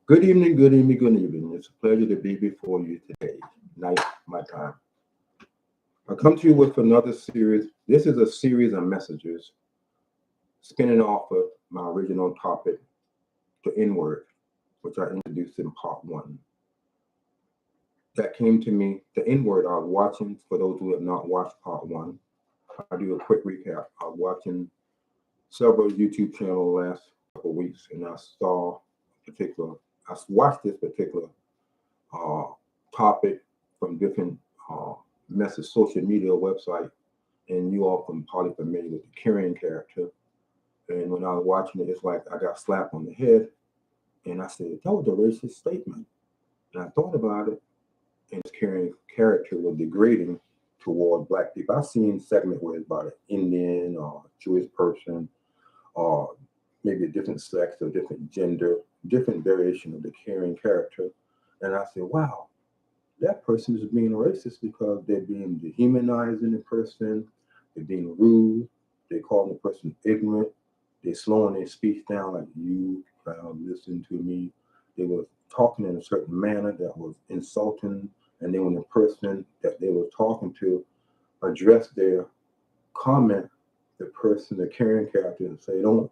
Good evening, good evening, good evening. It's a pleasure to be before you today. Night, my time. I come to you with another series. This is a series of messages spinning off of my original topic, the N word, which I introduced in part one. That came to me, the N word I was watching, for those who have not watched part one. I'll do a quick recap. I was watching several YouTube channels last couple of weeks and I watched this particular uh, topic from different uh, message social media website, and you all can probably familiar with the carrying character. And when I was watching it, it's like I got slapped on the head, and I said that was a racist statement. And I thought about it, and his carrying character was degrading toward black people. I've seen segment where it's about an Indian or Jewish person, or maybe a different sex or different gender, different variation of the carrying character. And I said, wow, that person is being racist because they're being dehumanizing the person, they're being rude, they're calling the person ignorant, they're slowing their speech down like you listen to me. They were talking in a certain manner that was insulting, and then when the person that they were talking to addressed their comment, the person, the carrying character, and say, don't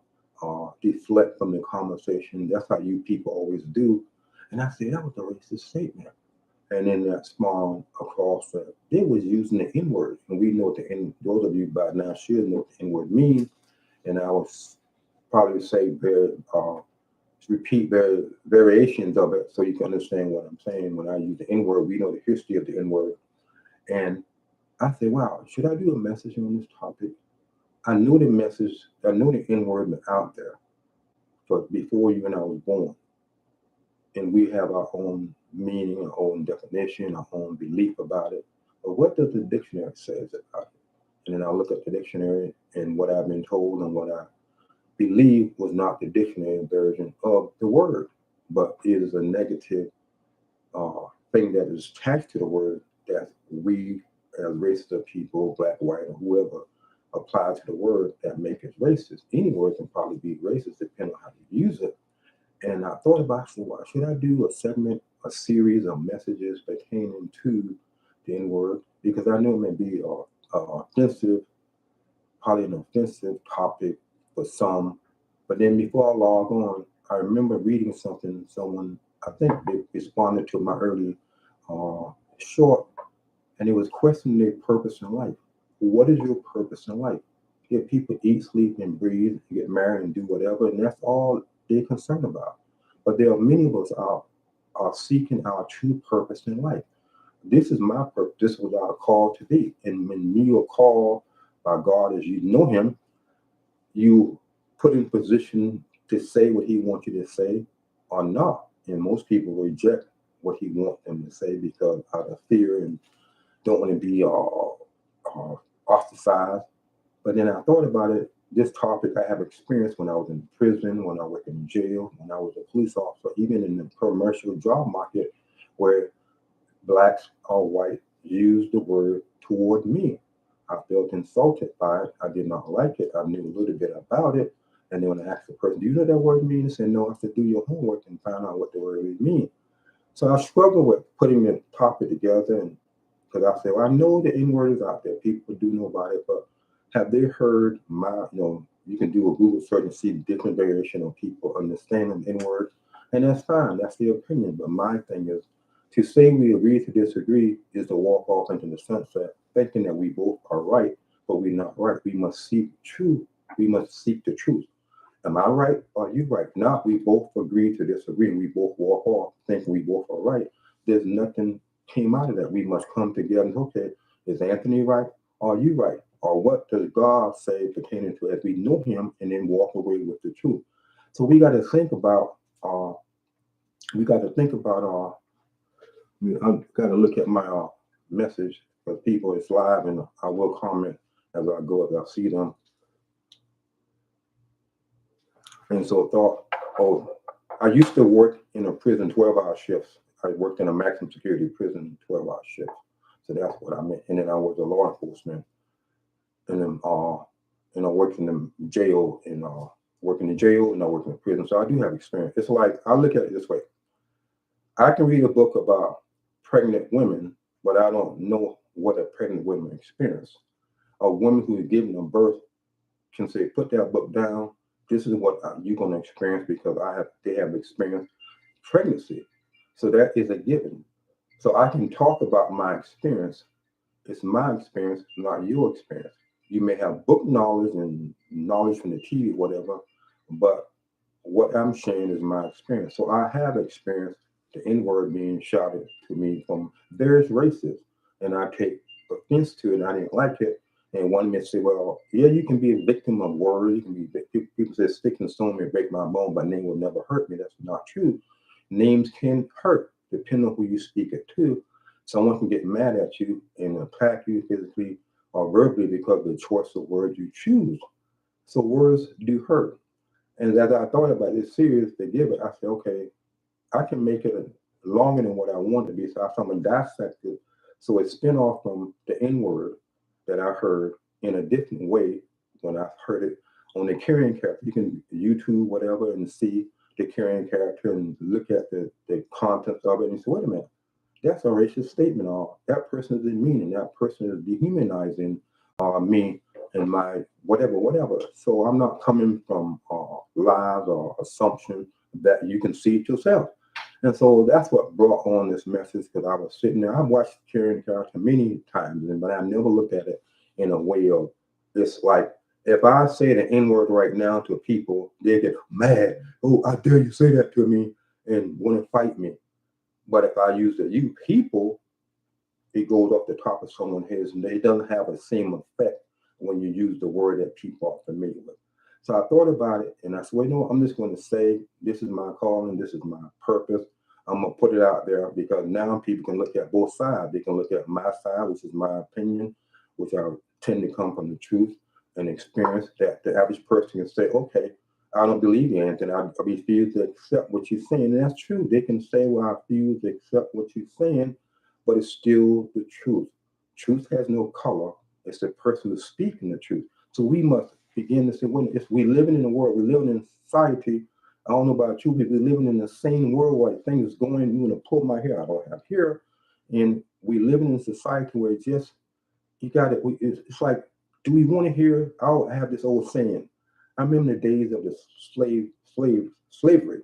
deflect from the conversation. That's how you people always do. And I said, that was a racist statement. And then that small across they was using the N word, and we know what the N. Those of you by now should know what the N word means. And I was probably say repeat variations of it so you can understand what I'm saying. When I use the N word, we know the history of the N word. And I said, wow, should I do a message on this topic? I know the message. I know the N word been out there, but before you and I was born, and we have our own meaning, our own definition, our own belief about it. But what does the dictionary says about it? And then I look at the dictionary, and what I've been told and what I believe was not the dictionary version of the word, but it is a negative thing that is attached to the word that we as racist of people, black, white, or whoever, apply to the word that make it racist. Any word can probably be racist depending on how you use it. And I thought about, so why should I do a segment, a series of messages pertaining to the N word? Because I know it may be offensive, probably an offensive topic for some. But then before I log on, I remember reading something, someone, I think they responded to my early short, and it was questioning their purpose in life. What is your purpose in life? If people eat, sleep, and breathe, get married, and do whatever, and that's all they're concerned about. But there are many of us are seeking our true purpose in life. This is my purpose. This is what I called to be. And when you are called by God as you know Him, you put in position to say what He wants you to say or not. And most people reject what He wants them to say because out of fear and don't want to be ostracized. But then I thought about it. This topic I have experienced when I was in prison, when I worked in jail, when I was a police officer, even in the commercial job market, where blacks or white used the word toward me. I felt insulted by it. I did not like it. I knew a little bit about it. And then when I asked the person, do you know what that word means? They said, no, I have to do your homework and find out what the word really means. So I struggled with putting the topic together, and because I said, well, I know the N word is out there. People do know about it, but have they heard you can do a Google search and see different variation of people understanding the N word. And that's fine. That's their opinion. But my thing is to say we agree to disagree is to walk off into the sunset, thinking that we both are right, but we're not right. We must seek truth. We must seek the truth. Am I right? Or are you right? Not we both agree to disagree and we both walk off thinking we both are right. There's nothing came out of that. We must come together and okay, is Anthony right? Are you right? Or what does God say pertaining to as we know Him and then walk away with the truth? So we got to think about. We got to think about. I got to look at my message for people. It's live, and I will comment as I go as I see them. And so thought, oh, I used to work in a prison 12-hour shifts. I worked in a maximum security prison 12-hour shift. So that's what I meant. And then I was a law enforcement, and then I worked in the jail and working in jail and I worked in prison. So I do have experience. It's like I look at it this way. I can read a book about pregnant women, but I don't know what a pregnant woman experience. A woman who is giving a birth can say, put that book down. This is what you're going to experience because they have experienced pregnancy. So that is a given. So I can talk about my experience. It's my experience, not your experience. You may have book knowledge and knowledge from the TV, whatever, but what I'm sharing is my experience. So I have experienced the N word being shouted to me from various races, and I take offense to it. And I didn't like it. And one may say, well, yeah, you can be a victim of words. You can be people say stick and stone may break my bone, but name will never hurt me. That's not true. Names can hurt depending on who you speak it to. Someone can get mad at you and attack you physically or verbally because of the choice of words you choose. So words do hurt. And as I thought about this series to give it, I said, okay, I can make it longer than what I want to be. So I found a dissected. So it spin off from the N word that I heard in a different way when I heard it on the carrying character. You can YouTube whatever and see the carrying character and look at the contents of it and say, wait a minute, that's a racist statement. Or that person is demeaning. That person is dehumanizing me and my whatever, whatever. So I'm not coming from lies or assumption that you can see it yourself. And so that's what brought on this message because I was sitting there. I've watched Karen character many times, but I never looked at it in a way of it's like if I say the N word right now to people, they get mad. Oh, I dare you say that to me and want to fight me. But if I use the you people, it goes off the top of someone's head and it doesn't have the same effect when you use the word that people are familiar with. So I thought about it and I said, well, you know what? I'm just going to say this is my calling, this is my purpose. I'm going to put it out there because now people can look at both sides. They can look at my side, which is my opinion, which I tend to come from the truth and experience that the average person can say, okay, I don't believe you, Anthony. I refuse to accept what you're saying. And that's true. They can say, well, I refuse to accept what you're saying, but it's still the truth. Truth has no color. It's the person who's speaking the truth. So we must begin to say, when if we're living in a world, we're living in society. I don't know about you, but we're living in the same world where things going. You want to pull my hair, I don't have hair, and we living in a society where it's just you got it. It's like, do we want to hear? I'll have this old saying. I remember the days of the slavery.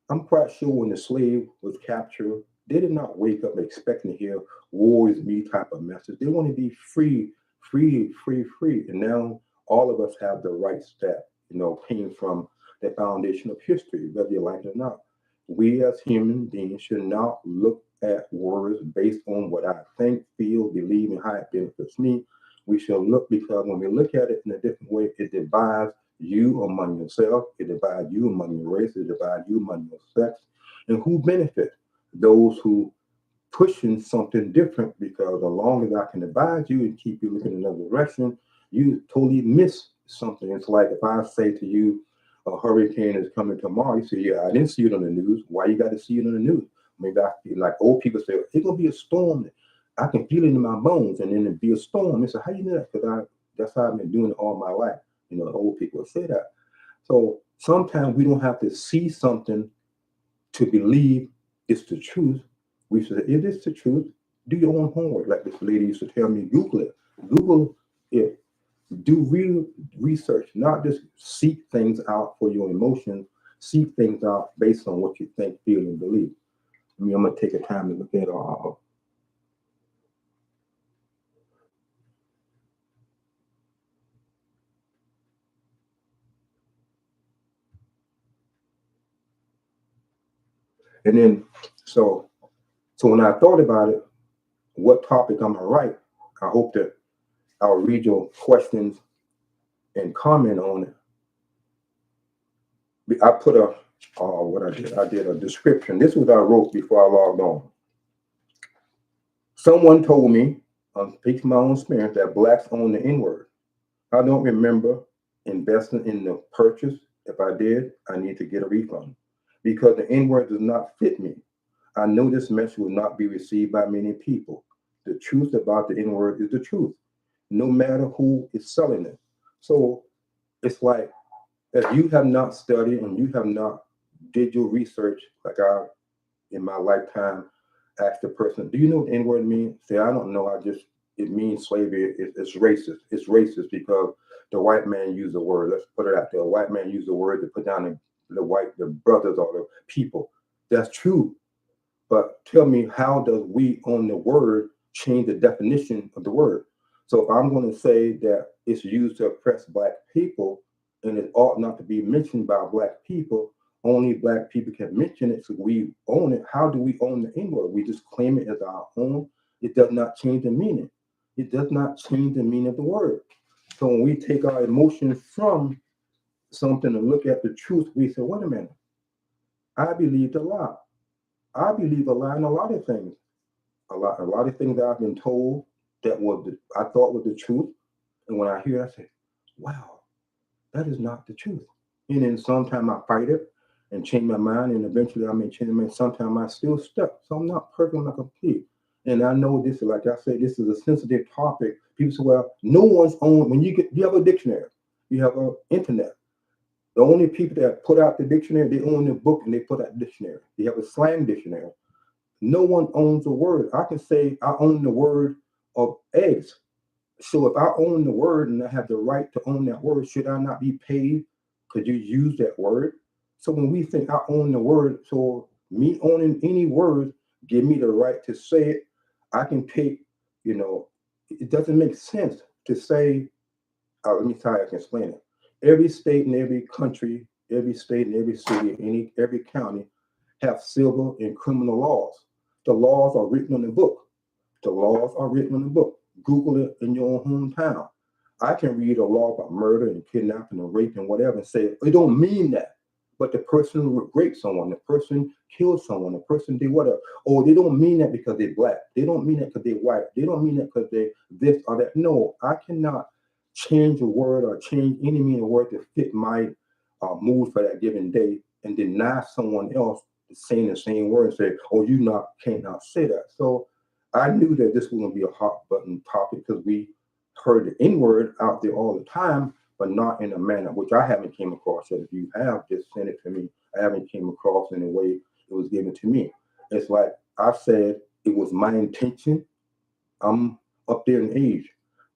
I'm quite sure when the slave was captured, they did not wake up expecting to hear "war is me" type of message. They want to be free, free, free, free. And now all of us have the rights that came from the foundation of history, whether you like it or not. We as human beings should not look at words based on what I think, feel, believe, and how it benefits me. We should look because when we look at it in a different way, it divides you among yourself, it divides you among your race, it divides you among your sex. And who benefit? Those who pushing something different because as long as I can divide you and keep you looking in another direction, you totally miss something. It's like if I say to you, a hurricane is coming tomorrow, you say, yeah, I didn't see it on the news. Why you got to see it on the news? Maybe I feel like old people say, it's going to be a storm. I can feel it in my bones and then it'd be a storm. They say, how you know that? Because that's how I've been doing it all my life. Old people say that. So sometimes we don't have to see something to believe it's the truth. We should, if it's the truth, do your own homework. Like this lady used to tell me, Google it. Google it. Do real research, not just seek things out for your emotions. Seek things out based on what you think, feel, and believe. I'm gonna take a time to look at and then so when I thought about it, what topic I'm gonna write, I hope that I'll read your questions and comment on it. I put what I did a description. This was what I wrote before I logged on. Someone told me, I'm speaking my own experience, that blacks own the N word. I don't remember investing in the purchase. If I did, I need to get a refund because the N word does not fit me. I know this message will not be received by many people. The truth about the N word is the truth, no matter who is selling it. So it's like if you have not studied and you have not did your research like I in my lifetime asked the person, "Do you know what the N-word means?" Say, "I don't know. It means slavery. It's racist. It's racist because the white man used the word. Let's put it out there. The white man used the word to put down the brothers or the people. That's true. But tell me, how does we own the word change the definition of the word? So if I'm going to say that it's used to oppress black people and it ought not to be mentioned by black people, only black people can mention it, so we own it. How do we own the N word? We just claim it as our own. It does not change the meaning. It does not change the meaning of the word. So when we take our emotions from something and look at the truth, we say, wait a minute, I believed a lie. I believe a lie in a lot of things. A lot of things that I've been told that I thought was the truth. And when I hear it, I say, wow, that is not the truth. And then sometimes I fight it and change my mind, and eventually I may change my mind. Sometimes I still stuck. So I'm not perfect, I'm not complete. And I know this is, like I said, this is a sensitive topic. People say, well, no one's on, when you have a dictionary, you have an internet. The only people that put out the dictionary, they own the book and they put out the dictionary. They have a slang dictionary. No one owns a word. I can say I own the word of eggs. So if I own the word and I have the right to own that word, should I not be paid because you use that word? So when we think I own the word, so me owning any word give me the right to say it. I can take, it doesn't make sense to say, let me try I can explain it. Every state and every country, every state and every city, every county have civil and criminal laws. The laws are written on the book. The laws are written in the book. Google it in your own hometown. I can read a law about murder and kidnapping and rape and whatever and say it don't mean that. But the person raped someone, the person killed someone, the person did whatever. Or they don't mean that because they're black. They don't mean that because they're white. They don't mean that because they this or that. No, I cannot change a word or change any meaning of word to fit my mood for that given day and deny someone else saying the same word and say, "Oh, you cannot say that." So I knew that this was going to be a hot button topic because we heard the N word out there all the time, but not in a manner which I haven't came across yet. If you have, just send it to me. I haven't came across in the way it was given to me. It's like I said, it was my intention. I'm up there in age.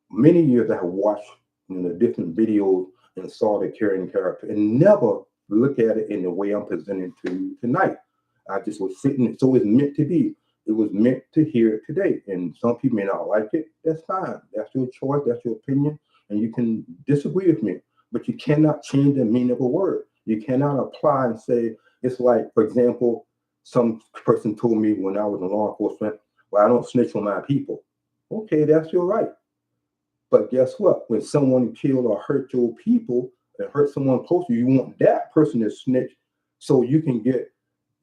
Many years I have watched different videos and saw the carrying character and never look at it in the way I'm presenting to you tonight. I just was sitting, so it's meant to be. It was meant to hear it today. And some people may not like it. That's fine. That's your choice. That's your opinion. And you can disagree with me. But you cannot change the meaning of a word. You cannot apply and say, it's like, for example, some person told me when I was in law enforcement, well, I don't snitch on my people. Okay, that's your right. But guess what? When someone killed or hurt your people and hurt someone close to you, you want that person to snitch so you can get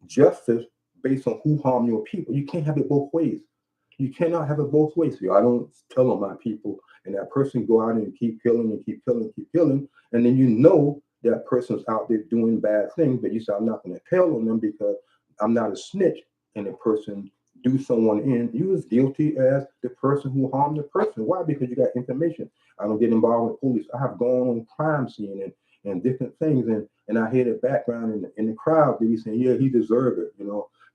justice based on who harmed your people. You can't have it both ways. You cannot have it both ways. So I don't tell on my people, and that person go out and keep killing and keep killing and keep killing, and then that person's out there doing bad things, but you say, I'm not going to tell on them because I'm not a snitch, and the person do someone in, you as guilty as the person who harmed the person. Why? Because you got information. I don't get involved with police. I have gone on crime scene and different things, and I hear the background in the crowd. They be saying, yeah, he deserved it.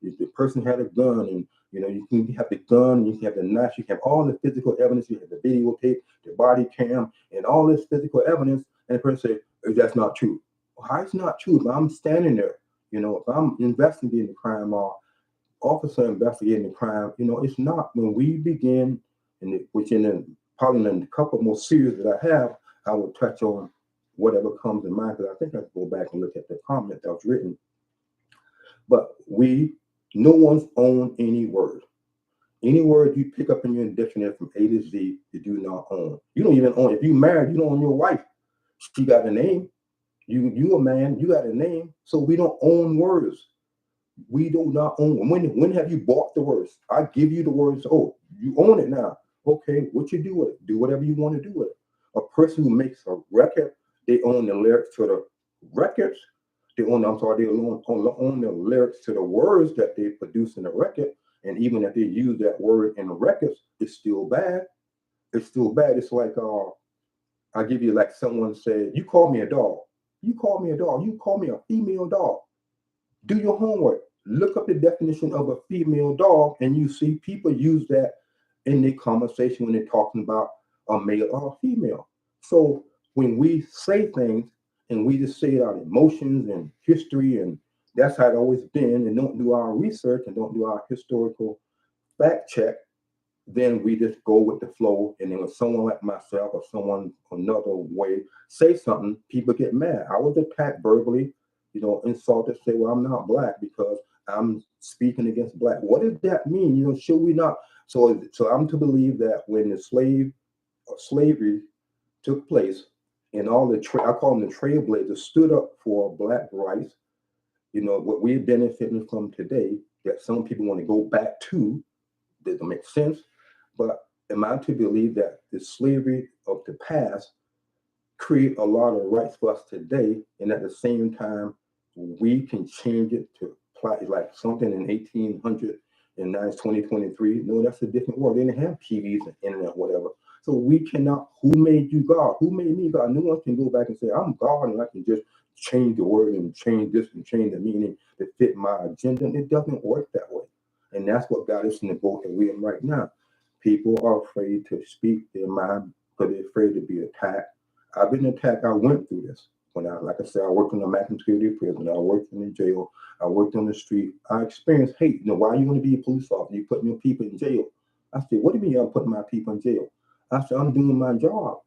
If the person had a gun, and you can have the gun, you can have the knife, you can have all the physical evidence, you have the videotape, the body cam, and all this physical evidence, and the person say, that's not true. Well, how it's not true? If I'm standing there, if I'm investigating the crime or officer investigating the crime, it's not. When we begin, which probably in a couple more series that I have, I will touch on whatever comes in mind, because I think I have to go back and look at the comment that was written. But no one's own any word. Any word you pick up in your dictionary from A to Z, you do not own. You don't even own. If you married, you don't own your wife. She got a name. You a man, you got a name. So we don't own words. We do not own. When have you bought the words? I give you the words. Oh, you own it now. Okay, what you do with it? Do whatever you want to do with it. A person who makes a record, they own the lyrics to the records. They own the lyrics to the words that they produce in the record. And even if they use that word in the records, it's still bad. It's still bad. It's like I give you, like someone said, you call me a dog. You call me a dog. You call me a female dog. Do your homework. Look up the definition of a female dog, and you see people use that in their conversation when they're talking about a male or a female. So when we say things and we just say our emotions and history, and that's how it always been, and don't do our research and don't do our historical fact check, then we just go with the flow. And then when someone like myself or someone another way say something, people get mad. I was attacked verbally, insulted, say, well, I'm not black because I'm speaking against black. What does that mean? Should we not? So I'm to believe that when the slavery took place and all I call them the trailblazers stood up for black rights, what we're benefiting from today, that some people want to go back to, doesn't make sense. But am I to believe that the slavery of the past create a lot of rights for us today, and at the same time we can change it to apply like something in 1800 and now it's 2023? No, that's a different world. They didn't have TVs and internet, whatever. So we cannot. Who made you God? Who made me God? No one can go back and say I'm God and I can just change the word and change this and change the meaning to fit my agenda. It doesn't work that way. And that's what got us in the boat that we're in right now. People are afraid to speak their mind because they're afraid to be attacked. I've been attacked. I went through this. Like I said, I worked in a maximum security prison. I worked in the jail. I worked on the street. I experienced hate. Why are you going to be a police officer? You putting your people in jail. I said, what do you mean I'm putting my people in jail? I said, I'm doing my job.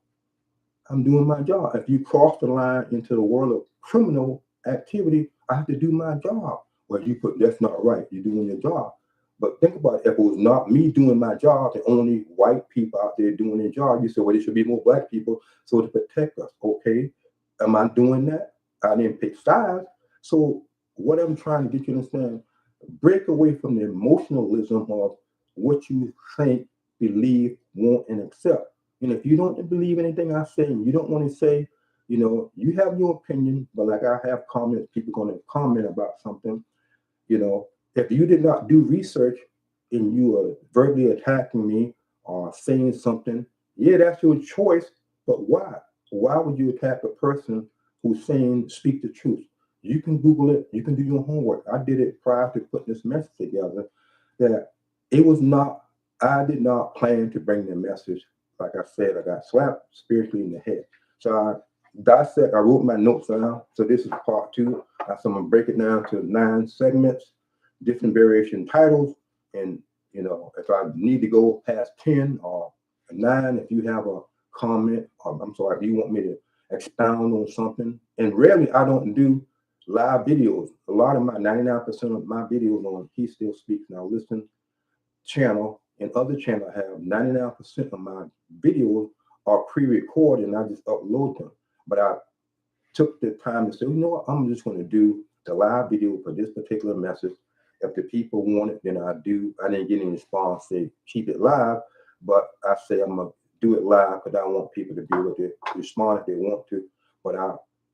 I'm doing my job. If you cross the line into the world of criminal activity, I have to do my job. Well, you put that's not right. You're doing your job. But think about it. If it was not me doing my job, the only white people out there doing their job, you say, well, there should be more black people so to protect us. Okay. Am I doing that? I didn't pick sides. So what I'm trying to get you to understand, break away from the emotionalism of what you think, believe, want, and accept. And if you don't believe anything I say, and you don't want to say, you have your opinion, but like I have comments, people going to comment about something, if you did not do research and you are verbally attacking me or saying something, yeah, that's your choice. But why? Why would you attack a person who's saying speak the truth? You can Google it. You can do your homework. I did it prior to putting this message together. That it was not. I did not plan to bring the message. Like I said, I got slapped spiritually in the head. So I dissect. I wrote my notes down. So this is part two. So I'm gonna break it down to 9 segments, different variation titles, and if I need to go past 10 or 9, if you have a comment, or I'm sorry, if you want me to expound on something, and rarely I don't do live videos. A lot of my 99% of my videos on He Still Speaks Now Listen channel and other channel have 99% of my videos are pre-recorded and I just upload them. But I took the time to say, you know what, I'm just going to do the live video for this particular message. If the people want it, then I do. I didn't get any response, say keep it live, but I say I'm going to do it live because I want people to be able to respond if they want to. But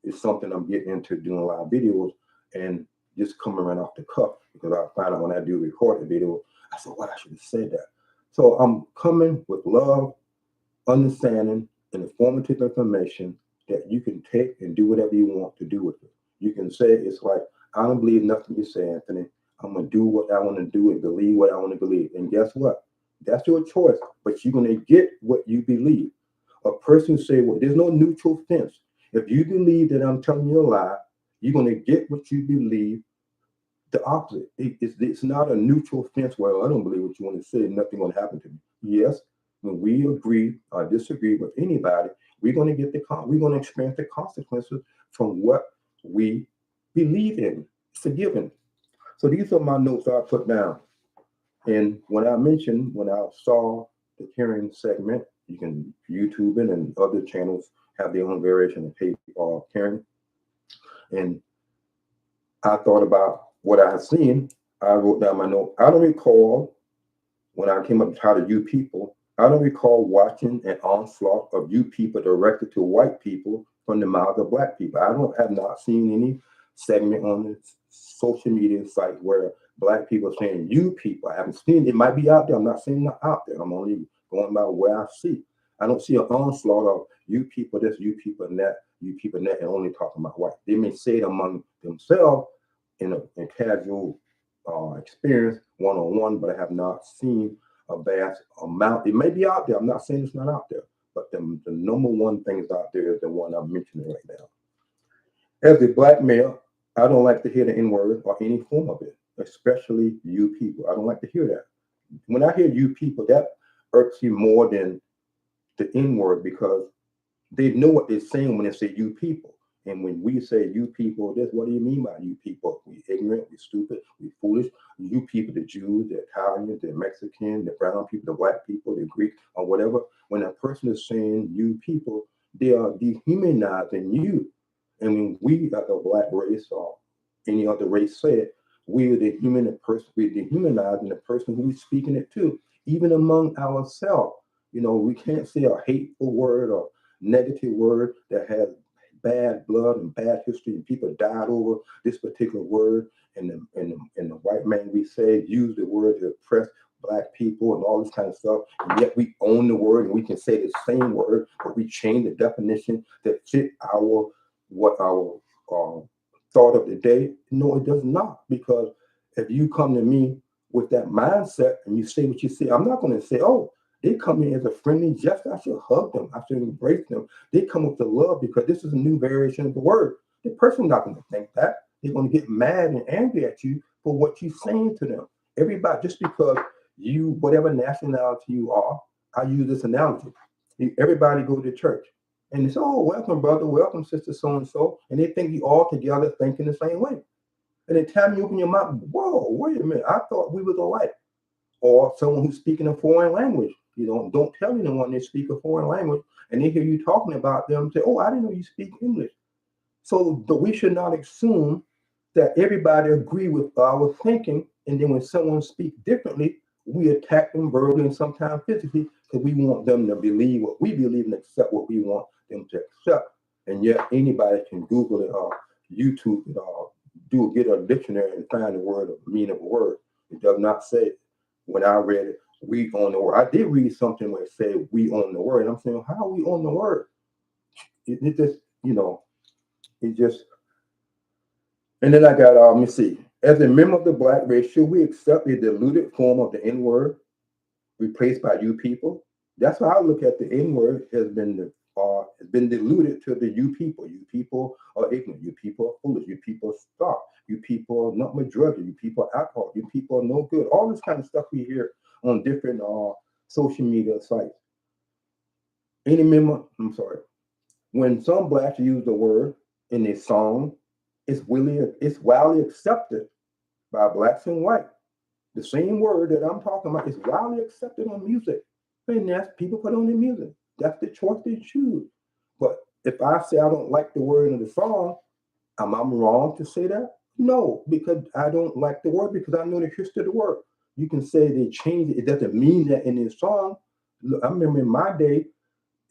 it's something I'm getting into doing live videos and just coming right off the cuff because I find out when I do recorded video, I said, well, I should have said that. So I'm coming with love, understanding, and informative information that you can take and do whatever you want to do with it. You can say it's like, I don't believe nothing you say, Anthony. I'm gonna do what I want to do and believe what I want to believe. And guess what? That's your choice, but you're gonna get what you believe. A person say, well, there's no neutral fence. If you believe that I'm telling you a lie, you're gonna get what you believe. The opposite. It's not a neutral fence. Well, I don't believe what you want to say. Nothing going to happen to me. Yes, when we agree or disagree with anybody, we're going to we're going to experience the consequences from what we believe in. It's a given. So these are my notes I put down. And when I saw the hearing segment, you can YouTube it and other channels have their own variation of paper or hearing. And I thought about what I had seen. I wrote down my note. I don't recall when I came up with how to you people, I don't recall watching an onslaught of you people directed to white people from the mouths of black people. I don't have not seen any segment on the social media site where black people are saying you people. I haven't seen it. It might be out there. I'm not saying not out there. I'm only going by where I see. I don't see an onslaught of you people this, you people that, you people that, and only talking about white. They may say it among themselves in casual experience one-on-one, but I have not seen a vast amount. It may be out there. I'm not saying it's not out there, but the number one thing is out there is the one I'm mentioning right now. As a black male, I don't like to hear the N-word or any form of it, especially you people. I don't like to hear that. When I hear you people, that irks you more than the N-word because they know what they're saying when they say you people. And when we say you people, this what do you mean by you people? We ignorant, we stupid, we foolish. You people, the Jews, the Italians, the Mexican, the brown people, the white people, the Greek, or whatever. When a person is saying you people, they are dehumanizing you. And when we, like a black race or any other race, say it, we are the human person. We're dehumanizing the person who we're speaking it to, even among ourselves. We can't say a hateful word or negative word that has bad blood and bad history, and people died over this particular word. And the white man, we say, use the word to oppress black people and all this kind of stuff. And yet we own the word and we can say the same word, but we change the definition that fit our thought of the day. No, it does not. Because if you come to me with that mindset and you say what you say, I'm not going to say, oh, they come in as a friendly gesture. I should hug them. I should embrace them. They come with the love because this is a new variation of the word. The person's not going to think that. They're going to get mad and angry at you for what you're saying to them. Everybody, just because you, whatever nationality you are, I use this analogy. Everybody go to church. And they say, oh, welcome, brother. Welcome, sister so-and-so. And they think you all together thinking the same way. And the time you open your mouth, whoa, wait a minute. I thought we was alike. Or someone who's speaking a foreign language. Don't tell anyone they speak a foreign language and they hear you talking about them, say, oh, I didn't know you speak English. So we should not assume that everybody agree with our thinking. And then when someone speaks differently, we attack them verbally and sometimes physically because we want them to believe what we believe and accept what we want them to accept. And yet anybody can Google it or YouTube it or get a dictionary and find the word or meaning of a word. It does not say, when I read it, we own the word. I did read something where it said we own the word. And I'm saying, how we own the word? It just, it just, and then I got, let me see. As a member of the black race, should we accept the diluted form of the N-word replaced by you people? That's how I look at the N-word has been diluted to the you people. You people are ignorant. You people are foolish. You people are stark. You people are not majority. You people are alcohol. You people are no good. All this kind of stuff we hear on different social media sites. When some blacks use the word in a song, it's widely accepted by blacks and white. The same word that I'm talking about is widely accepted on music. And that's people put on their music. That's the choice they choose. But if I say I don't like the word in the song, am I wrong to say that? No, because I don't like the word because I know the history of the word. You can say they changed it. It doesn't mean that in this song. Look, I remember in my day,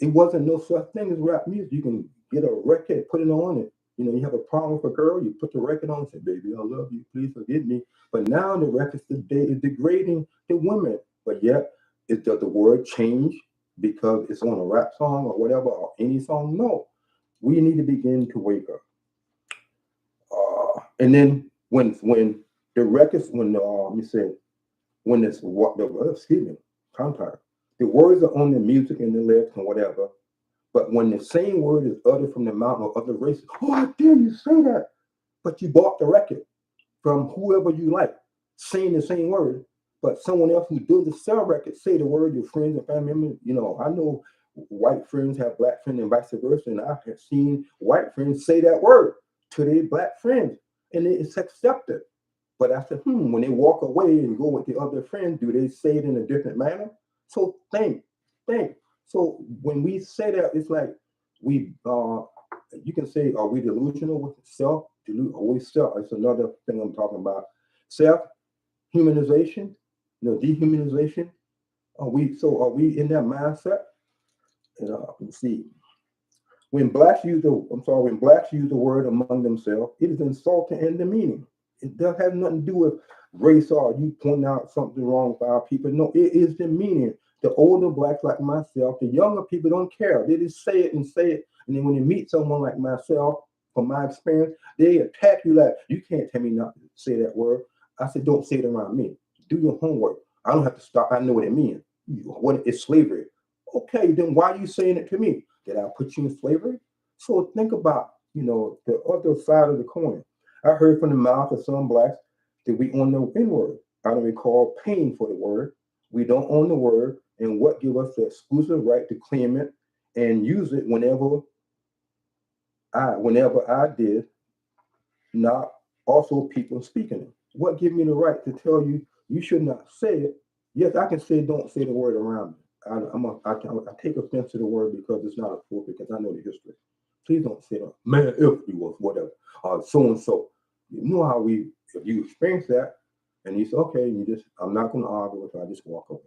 it wasn't no such thing as rap music. You can get a record, put it on it. You have a problem with a girl, you put the record on and say, baby, I love you, please forgive me. But now the records today is degrading the women. But yet, does the word change because it's on a rap song or whatever, or any song? No. We need to begin to wake up. And then when the records, let me say, when it's contact, the words are on the music and the lyrics and whatever. But when the same word is uttered from the mouth of other races, oh, how dare you say that? But you bought the record from whoever you like, saying the same word. But someone else who doesn't sell records say the word, your friends and family members. I know white friends have black friends and vice versa. And I have seen white friends say that word to their black friends. And it's accepted. But I said, when they walk away and go with the other friends, do they say it in a different manner? So think. So when we say that, it's like you can say, are we delusional with self? Always self. It's another thing I'm talking about. Self-humanization, dehumanization. Are we in that mindset? And let's see. When blacks use the word among themselves, it is insulting and demeaning. It does have nothing to do with race or you point out something wrong with our people. No, it is demeaning. The older blacks like myself, the younger people don't care. They just say it. And then when you meet someone like myself, from my experience, they attack you like, you can't tell me not to say that word. I said, don't say it around me. Do your homework. I don't have to stop. I know what it means. What is slavery? Okay, then why are you saying it to me? Did I put you in slavery? So think about, the other side of the coin. I heard from the mouth of some blacks that we own the N word. I don't recall paying for the word. We don't own the word, and what give us the exclusive right to claim it and use it whenever I did, not also people speaking it. What give me the right to tell you you should not say it? Yes, I can say don't say the word around me. I take offense to the word because it's not appropriate because I know the history. Please don't say that, man, if you was whatever, so and so. You know how if you experience that and you say, okay, I'm not going to argue with it, I just walk away.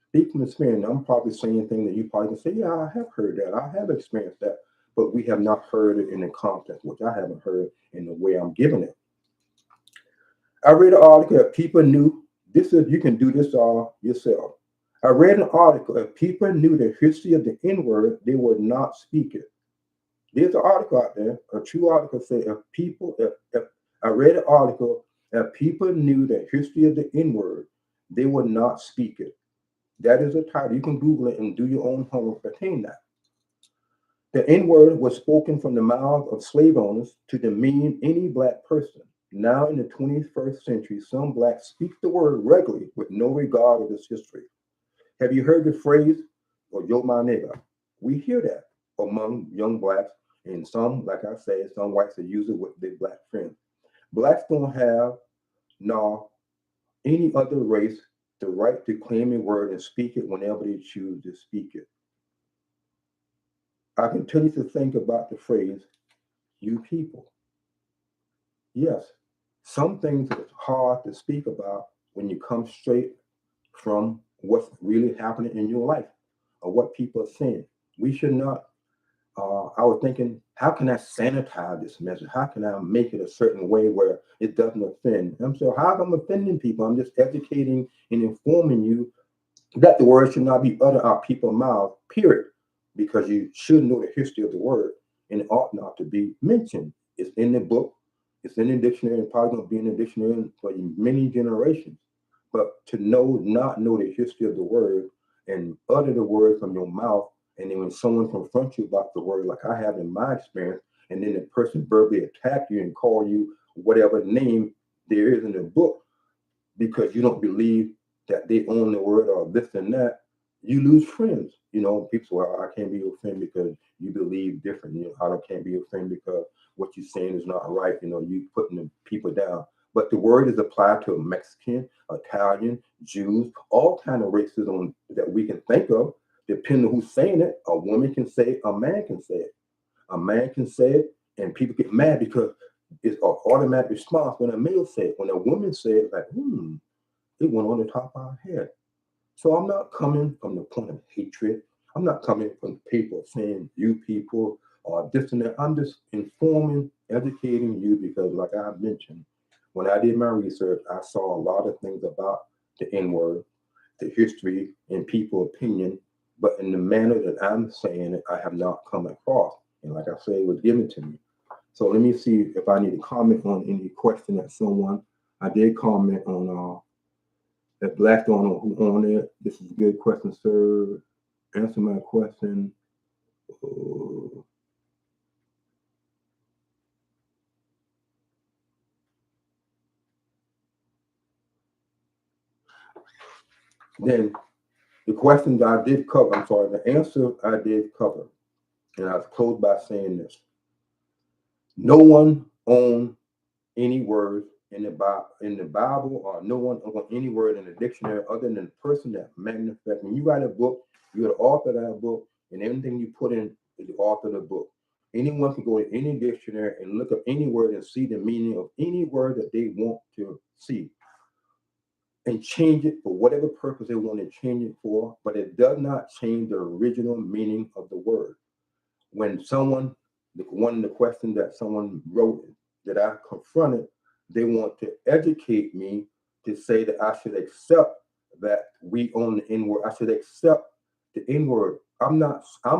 Speak from experience. I'm probably saying things that you probably can say, yeah, I have heard that. I have experienced that. But we have not heard it in the context, which I haven't heard in the way I'm giving it. I read an article that people knew this is you can do this all yourself. I read an article if people knew the history of the N word, they would not speak it. There's an article out there, a true article say if I read an article if people knew the history of the N word, they would not speak it. That is a title. You can Google it and do your own homework to attain that. The N word was spoken from the mouths of slave owners to demean any black person. Now, in the 21st century, some blacks speak the word regularly with no regard of its history. Have you heard the phrase, or yo my nigga? We hear that among young blacks, and some, like I say, some whites that use it with their black friends. Blacks don't have, nor any other race, the right to claim a word and speak it whenever they choose to speak it. I continue to think about the phrase, you people. Yes, some things are hard to speak about when you come straight from what's really happening in your life or what people are saying. We should not. I was thinking, how can I sanitize this message? How can I make it a certain way where it doesn't offend? I'm so how am I offending people? I'm just educating and informing you that the word should not be uttered out of people's mouths, period, because you should know the history of the word and it ought not to be mentioned. It's in the book, it's in the dictionary, and probably going to be in the dictionary for many generations. But to not know the history of the word and utter the word from your mouth, and then when someone confronts you about the word, like I have in my experience, and then the person verbally attack you and call you whatever name there is in the book because you don't believe that they own the word or this and that, you lose friends. People say, well, I can't be your friend because you believe different. I can't be your friend because what you're saying is not right. You putting the people down. But the word is applied to a Mexican, Italian, Jews, all kind of racism that we can think of, depending on who's saying it. A woman can say it, a man can say it. A man can say it, and people get mad because it's an automatic response when a male says it. When a woman says it, like, it went on the top of our head. So I'm not coming from the point of hatred. I'm not coming from people saying you people or this and that. I'm just informing, educating you because, like I mentioned, when I did my research, I saw a lot of things about the N word, the history, and people opinion. But in the manner that I'm saying it, I have not come across. And like I say, it was given to me. So let me see if I need to comment on any question that someone. I did comment on that black don't know who owned it. This is a good question, sir. Answer my question. Uh, then the question that I did cover, I'm sorry, the answer I did cover, and I was closed by saying this. No one owned any word in the Bible, or no one owned any word in the dictionary other than the person that manufactured. When you write a book, you're the author of that book, and everything you put in is the author of the book. Anyone can go to any dictionary and look up any word and see the meaning of any word that they want to see and change it for whatever purpose they want to change it for, but it does not change the original meaning of the word. When one of the questions that someone wrote that I confronted, they want to educate me to say that I should accept that we own the N word. I should accept the N word. I'm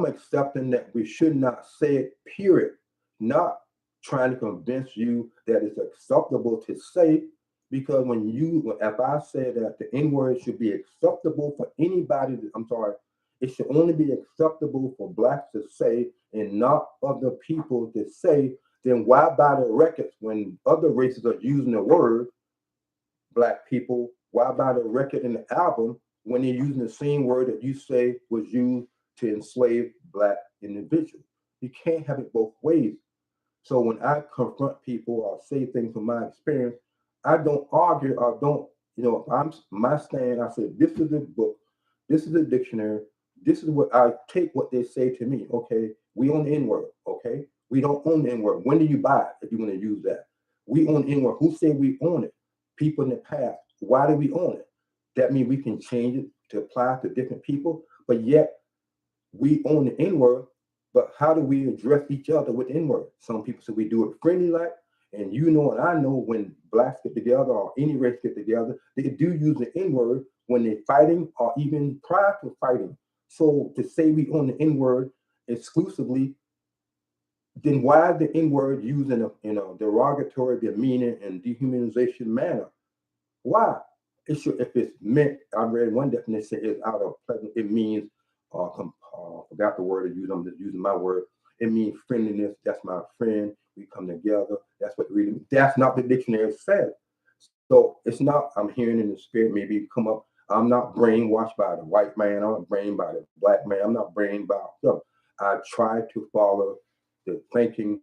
accepting that we should not say it, period. Not trying to convince you that it's acceptable to say, Because if I say that the N word should be acceptable for anybody, I'm sorry, it should only be acceptable for blacks to say and not other people to say, then why buy the records when other races are using the word black people? Why buy the record and the album when they're using the same word that you say was used to enslave black individuals? You can't have it both ways. So when I confront people or say things from my experience, I don't argue or don't, if I'm my stand, I say, this is a book, this is a dictionary, this is what I take what they say to me. Okay, we own the N-word, okay? We don't own the N-word. When do you buy it if you're going to use that? We own the N-word. Who said we own it? People in the past. Why do we own it? That means we can change it to apply to different people, but yet we own the N word, but how do we address each other with the N word? Some people say we do it friendly like, and you know, and I know when blacks get together or any race get together, they do use the N word when they're fighting or even prior to fighting. So to say we own the N word exclusively, then why is the N word used in a derogatory, demeaning, and dehumanization manner? Why? It should, if it's meant, I read one definition is out of pleasant, it means, forgot the word to use, I'm just using my word. It means friendliness. That's my friend. We come together. That's what really, that's not the dictionary says. So it's not, I'm hearing in the spirit, maybe come up. I'm not brainwashed by the white man. I'm not brained by the black man. I'm not brained by them. I try to follow the thinking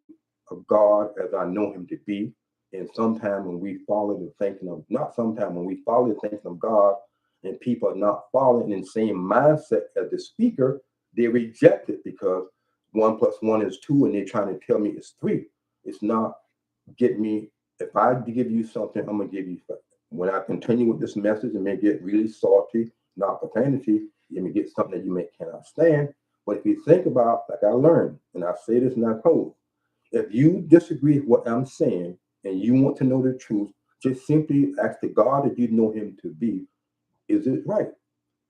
of God as I know him to be. And sometimes when we follow the thinking of, not sometimes when we follow the thinking of God and people are not following in the same mindset as the speaker, they reject it because 1 + 1 is 2 and they're trying to tell me it's 3. It's not. Get me, if I give you something, I'm going to give you something. When I continue with this message, it may get really salty, not profanity. You may get something that you may cannot stand. But if you think about, like I learned, and I say this and I close, if you disagree with what I'm saying and you want to know the truth, just simply ask the God that you know him to be, is it right?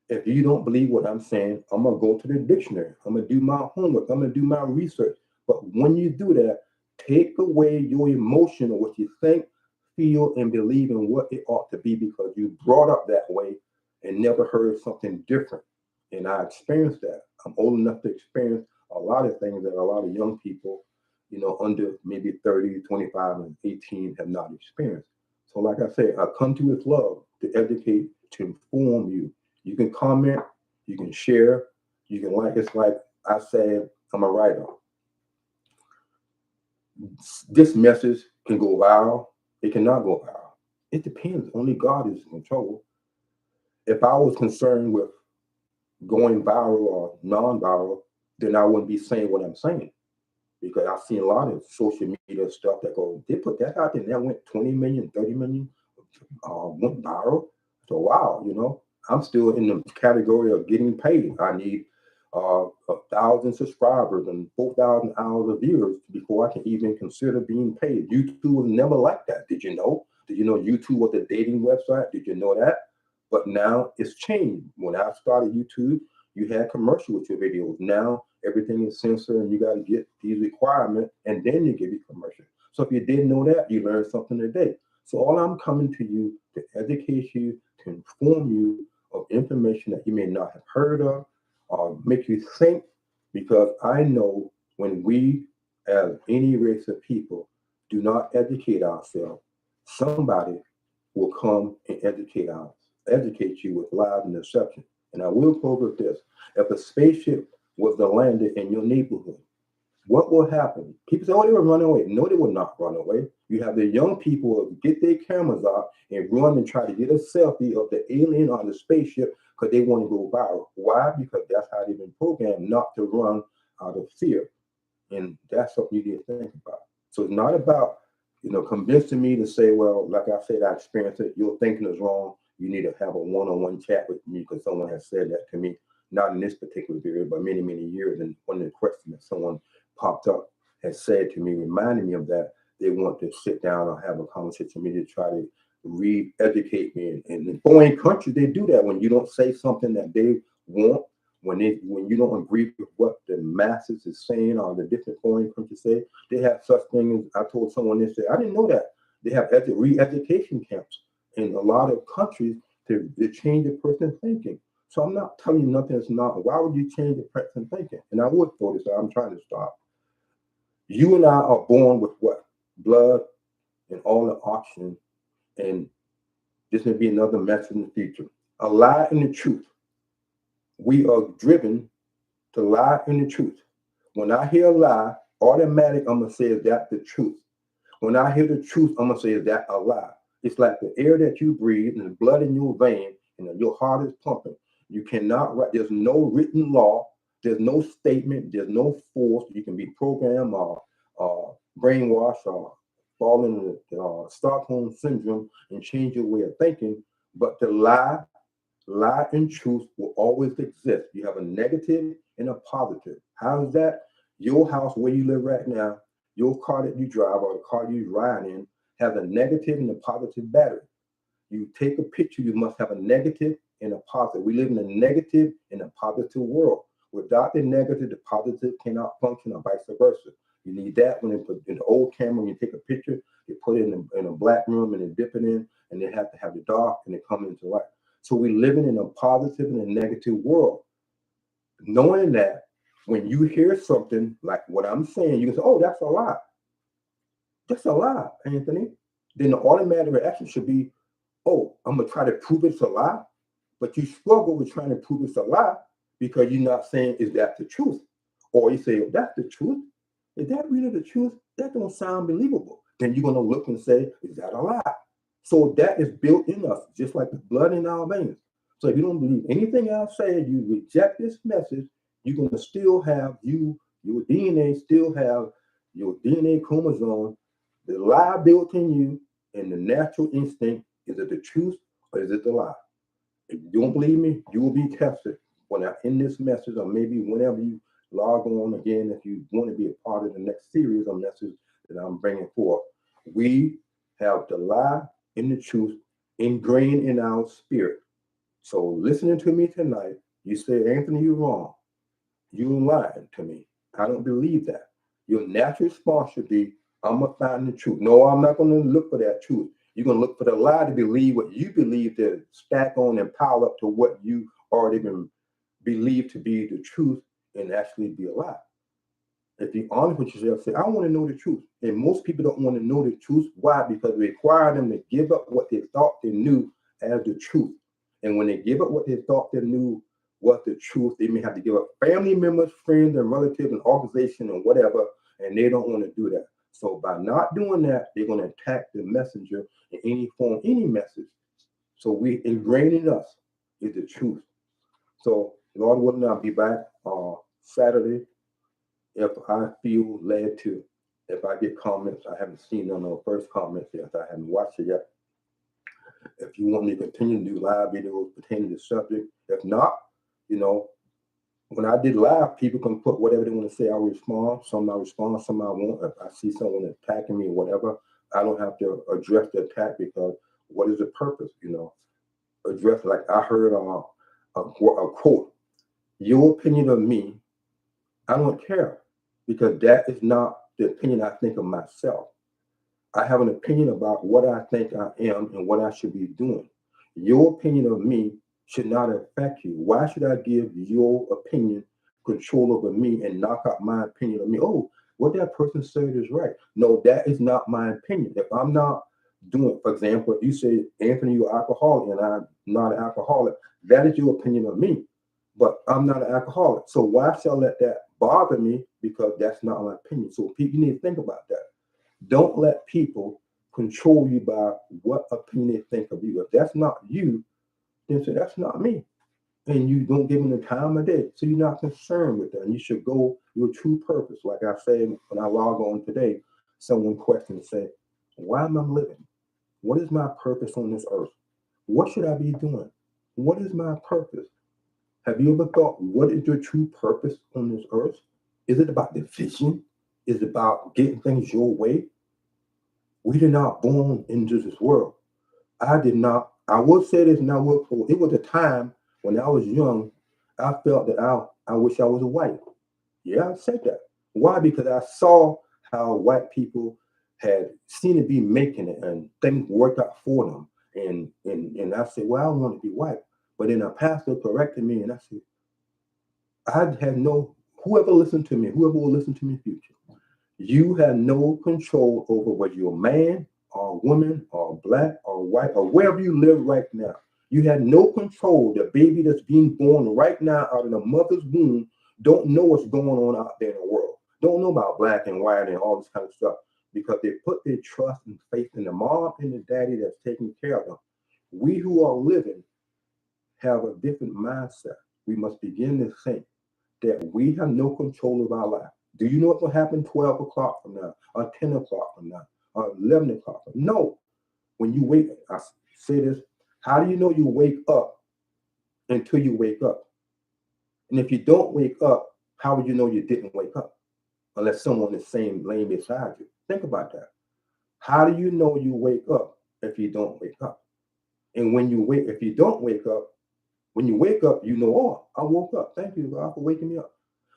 If you don't believe what I'm saying, I'm going to go to the dictionary. I'm going to do my homework. I'm going to do my research. But when you do that, take away your emotion of what you think, feel, and believe in what it ought to be because you brought up that way and never heard something different. And I experienced that. I'm old enough to experience a lot of things that a lot of young people, under maybe 30, 25, and 18 have not experienced. So, like I said, I come to with love to educate, to inform you. You can comment, you can share, you can like. It's like I said, I'm a writer. This message can go viral, it cannot go viral. It depends. Only God is in control. If I was concerned with going viral or non-viral, then I wouldn't be saying what I'm saying. Because I've seen a lot of social media stuff that they put that out there and that went 20 million, 30 million, went viral. So wow, I'm still in the category of getting paid. I need 1,000 subscribers and 4,000 hours of viewers before I can even consider being paid. YouTube was never like that. Did you know? Did you know YouTube was a dating website? Did you know that? But now it's changed. When I started YouTube, you had commercial with your videos. Now everything is censored and you got to get these requirements and then you give you commercial. So if you didn't know that, you learned something today. So all I'm coming to you to educate you, to inform you of information that you may not have heard of, or make you think, because I know when we, as any race of people, do not educate ourselves, somebody will come and educate you with lies and deception. And I will close with this. If a spaceship was to land in your neighborhood, what will happen? People say, oh, they will run away. No, they will not run away. You have the young people who get their cameras out and run and try to get a selfie of the alien on the spaceship because they want to go viral. Why? Because that's how they've been programmed not to run out of fear. And that's something you need to think about. So it's not about, convincing me to say, well, like I said, I experienced it. Your thinking is wrong. You need to have a one-on-one chat with me because someone has said that to me, not in this particular period, but many, many years. And one of the questions that someone popped up has said to me, reminding me of that, they want to sit down or have a conversation with me to try to re-educate me. And in foreign countries, they do that when you don't say something that they want, when you don't agree with what the masses is saying or the different foreign countries say. They have such things. I told someone this, I didn't know that. They have re-education camps. in a lot of countries to change a person's thinking. So I'm not telling you nothing that's not. Why would you change a person's thinking? And I would throw this out. I'm trying to stop. You and I are born with what? Blood and all the oxygen. And this may be another message in the future. A lie and the truth. We are driven to lie in the truth. When I hear a lie, automatic, I'm gonna say, is that the truth? When I hear the truth, I'm gonna say, is that a lie? It's like the air that you breathe and the blood in your vein and your heart is pumping. You cannot write. There's no written law. There's no statement. There's no force. You can be programmed or brainwashed or fall into the Stockholm syndrome and change your way of thinking. But the lie and truth will always exist. You have a negative and a positive. How is that? Your house where you live right now, your car that you drive or the car you ride in has a negative and a positive battery. You take a picture, you must have a negative and a positive. We live in a negative and a positive world. Without the negative, the positive cannot function, or vice versa. You need that when they put in the old camera, when you take a picture, they put it in a black room and they dip it in, and they have to have the dark and they come into light. So we're living in a positive and a negative world. Knowing that when you hear something like what I'm saying, you can say, oh, that's a lie. That's a lie, Anthony. Then the automatic reaction should be, oh, I'm going to try to prove it's a lie. But you struggle with trying to prove it's a lie because you're not saying, is that the truth? Or you say, that's the truth. Is that really the truth? That don't sound believable. Then you're going to look and say, is that a lie? So that is built in us, just like the blood in our veins. So if you don't believe anything I say, you reject this message, you're going to still have your DNA still have your DNA chromosome, the lie built in you, and the natural instinct. Is it the truth or is it the lie? If you don't believe me, you will be tested when I end this message, or maybe whenever you log on again, if you want to be a part of the next series of messages that I'm bringing forth. We have the lie and the truth ingrained in our spirit. So listening to me tonight, you say, Anthony, you're wrong. You lied to me. I don't believe that. Your natural response should be, I'm going to find the truth. No, I'm not going to look for that truth. You're going to look for the lie to believe what you believe to stack on and pile up to what you already been believed to be the truth and actually be a lie. If you're honest with yourself, say, I want to know the truth. And most people don't want to know the truth. Why? Because we require them to give up what they thought they knew as the truth. And when they give up what they thought they knew was the truth, they may have to give up family members, friends, and relatives, and organization, and whatever, and they don't want to do that. So by not doing that, they're going to attack the messenger in any form, any message. So we ingrained in us is the truth. So Lord willing, I'll be back Saturday if I feel led to. If I get comments, I haven't seen none of the first comments yet. I haven't watched it yet. If you want me to continue to do live videos pertaining to the subject, if not, when I did live, people can put whatever they want to say. I'll respond. Some I respond, some I won't. If I see someone attacking me or whatever, I don't have to address the attack because what is the purpose? Address, like I heard a quote, your opinion of me, I don't care because that is not the opinion I think of myself. I have an opinion about what I think I am and what I should be doing. Your opinion of me should not affect you. Why should I give your opinion control over me and knock out my opinion of me? Oh, what that person said is right. No, that is not my opinion. If I'm not doing, for example, if you say, Anthony, you're alcoholic and I'm not an alcoholic, that is your opinion of me. But I'm not an alcoholic. So why shall I let that bother me? Because that's not my opinion. So people, you need to think about that. Don't let people control you by what opinion they think of you. If that's not you, then say that's not me. And you don't give them the time of day. So you're not concerned with that. And you should go your true purpose. Like I said, when I log on today, someone questioned and said, why am I living? What is my purpose on this earth? What should I be doing? What is my purpose? Have you ever thought, what is your true purpose on this earth? Is it about division? Is it about getting things your way? We did not born into this world. I did not. I will say this and I will quote. It was a time when I was young, I felt that I wish I was white. Yeah, I said that. Why? Because I saw how white people had seemed to be making it and things worked out for them. And I said, well, I don't want to be white. But then a pastor corrected me, and I said, I had no, whoever listened to me, whoever will listen to me in the future, you have no control over whether you're a man or a woman or black or white or wherever you live right now. You have no control. The baby that's being born right now out of the mother's womb don't know what's going on out there in the world. Don't know about black and white and all this kind of stuff because they put their trust and faith in the mom and the daddy that's taking care of them. We who are living have a different mindset. We must begin to think that we have no control of our life. Do you know what's going to happen 12 o'clock from now, or 10 o'clock from now, or 11 o'clock? No. When you wake, I say this, how do you know you wake up until you wake up? And if you don't wake up, how would you know you didn't wake up? Unless someone is saying laying beside you. Think about that. How do you know you wake up if you don't wake up? And when you wake, if you don't wake up, when you wake up, you know, oh, I woke up. Thank you, God, for waking me up.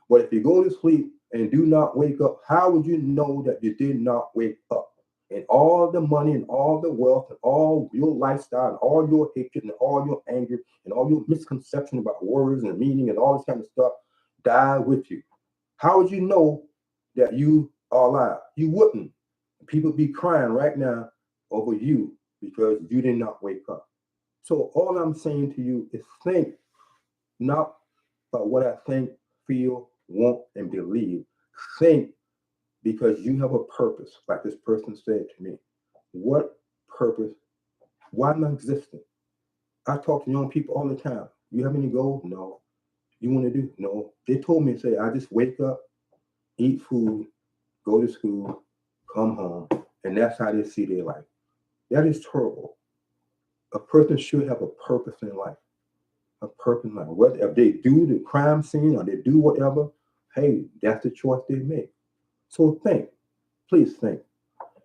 But if you go to sleep and do not wake up, how would you know that you did not wake up? And all the money and all the wealth and all your lifestyle and all your hatred and all your anger and all your misconception about words and meaning and all this kind of stuff die with you. How would you know that you are alive? You wouldn't. People be crying right now over you because you did not wake up. So all I'm saying to you is think not about what I think, feel, want, and believe. Think because you have a purpose, like this person said to me. What purpose? Why am I existing? I talk to young people all the time. You have any goals? No. You want to do? No. They told me, say, I just wake up, eat food, go to school, come home, and that's how they see their life. That is terrible. A person should have a purpose in life. A purpose in life. Whether if they do the crime scene or they do whatever, hey, that's the choice they make. So think, please think.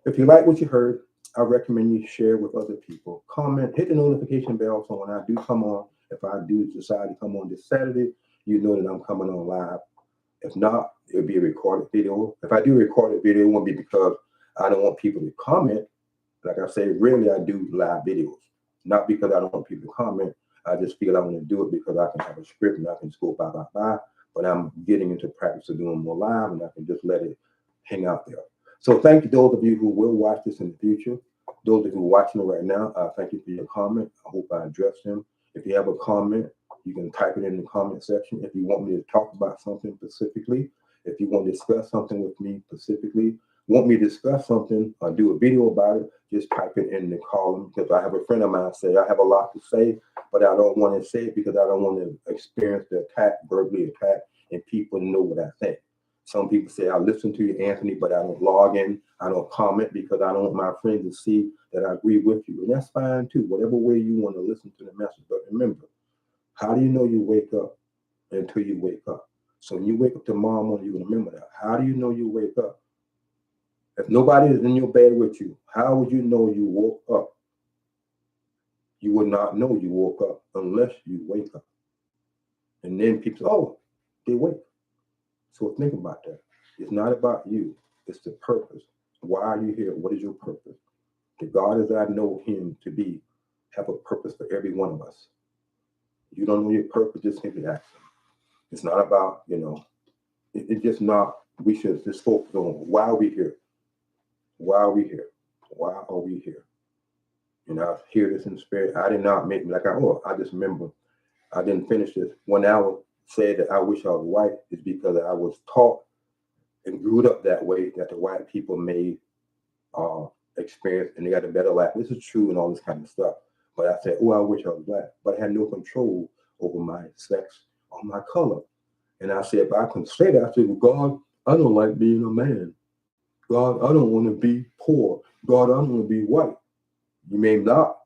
If you like what you heard, I recommend you share with other people. Comment, hit the notification bell so when I do come on, if I do decide to come on this Saturday, you know that I'm coming on live. If not, it'll be a recorded video. If I do record a video, it won't be because I don't want people to comment. Like I say, really, I do live videos. Not because I don't want people to comment. I just feel I want to do it because I can have a script and I can just go bye. But I'm getting into practice of doing more live and I can just let it hang out there. So thank you those of you who will watch this in the future. Those of you who are watching it right now, thank you for your comment. I hope I addressed them. If you have a comment, you can type it in the comment section. If you want me to talk about something specifically, if you want to discuss something with me specifically, want me to discuss something or do a video about it, just type it in the column because I have a friend of mine say I have a lot to say, but I don't want to say it because I don't want to experience the attack, verbally attack, and people know what I think. Some people say, I listen to you, Anthony, but I don't log in. I don't comment because I don't want my friends to see that I agree with you. And that's fine too, whatever way you want to listen to the message. But remember, how do you know you wake up until you wake up? So when you wake up tomorrow morning, you're going to remember that. How do you know you wake up? If nobody is in your bed with you, how would you know you woke up? You would not know you woke up unless you wake up. And then people say, oh, they wake. So think about that. It's not about you. It's the purpose. Why are you here? What is your purpose? The God as I know him to be have a purpose for every one of us. You don't know your purpose, just simply ask him. It's not about, it's just not, we should just focus on why are we here? Why are we here? Why are we here? And I hear this in the spirit. I did not make me I just remember I didn't finish this. 1 hour said that I wish I was white is because I was taught and grew up that way that the white people made experience and they got a better life. This is true and all this kind of stuff. But I said, oh, I wish I was black. But I had no control over my sex or my color. And I said, if I can say that, I said, well, God, I don't like being a man. God, I don't want to be poor. God, I don't want to be white. You may not.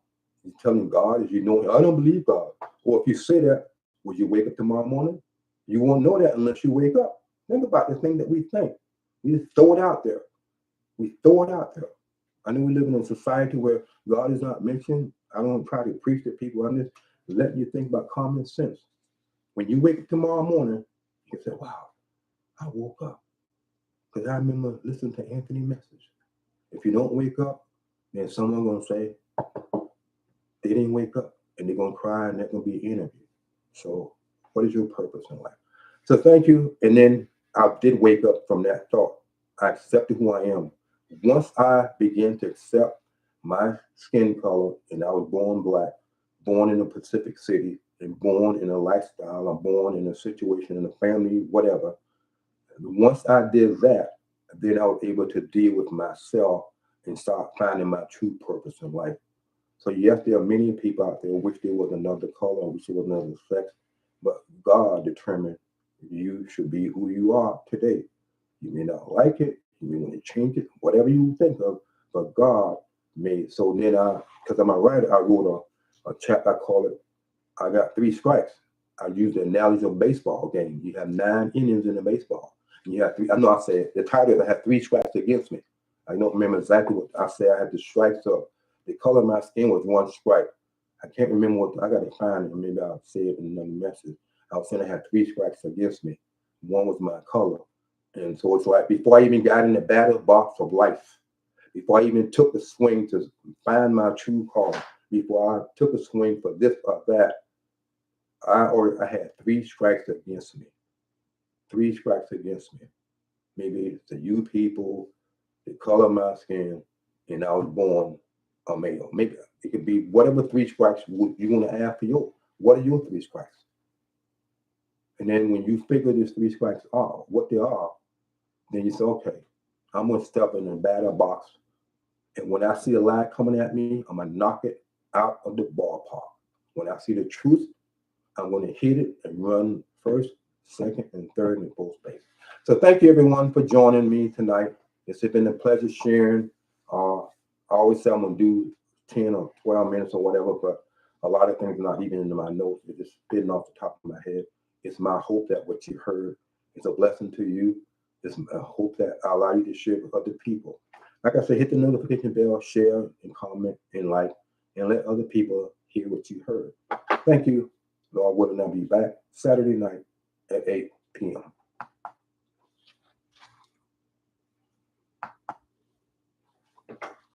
You're telling God, as you know, I don't believe God. Or if you say that, will you wake up tomorrow morning? You won't know that unless you wake up. Think about the thing that we think. We just throw it out there. We throw it out there. I know we live in a society where God is not mentioned. I don't try to preach to people. I'm just letting you think about common sense. When you wake up tomorrow morning, you can say, wow, I woke up. Because I remember listening to Anthony's message. If you don't wake up, then someone's going to say, They didn't wake up, and they're gonna cry, and they're gonna be interviewed. So, what is your purpose in life? So, thank you. And then I did wake up from that thought. I accepted who I am. Once I began to accept my skin color, and I was born black, born in a Pacific city, and born in a lifestyle, I'm born in a situation in a family, whatever. Once I did that, then I was able to deal with myself and start finding my true purpose in life. So yes, there are many people out there who wish there was another color, wish there was another sex, but God determined you should be who you are today. You may not like it, you may want to change it, whatever you think of, but God made. So then because I'm a writer, I wrote a chapter, I call it I got three strikes. I use the analogy of baseball game. You have 9 innings in a baseball. You have three. I know I said the title is I have 3 strikes against me. I don't remember exactly what I said. I had the strikes of the color of my skin was 1 strike. I can't remember what I got to find it. Maybe I'll say it in another message. I was saying I had 3 strikes against me. One was my color. And so it's like before I even got in the battle box of life, before I even took the swing to find my true calling, before I took a swing for this or that, I had 3 strikes against me. 3 strikes against me. Maybe it's the you people, the color of my skin, and I was born a male. Maybe it could be whatever 3 strikes you want to add for your. What are your 3 strikes? And then when you figure these 3 strikes are, what they are, then you say, okay, I'm gonna step in the batter box, and when I see a line coming at me, I'm gonna knock it out of the ballpark. When I see the truth, I'm going to hit it and run first, second, and third in both base. So thank you everyone for joining me tonight. It's been a pleasure sharing. I always say I'm going to do 10 or 12 minutes or whatever, but a lot of things are not even in my notes. They're just spitting off the top of my head. It's my hope that what you heard is a blessing to you. It's a hope that I allow you to share with other people. Like I said, hit the notification bell, share and comment and like, and let other people hear what you heard. Thank you. Lord willing, I'll be back Saturday night at 8 p.m.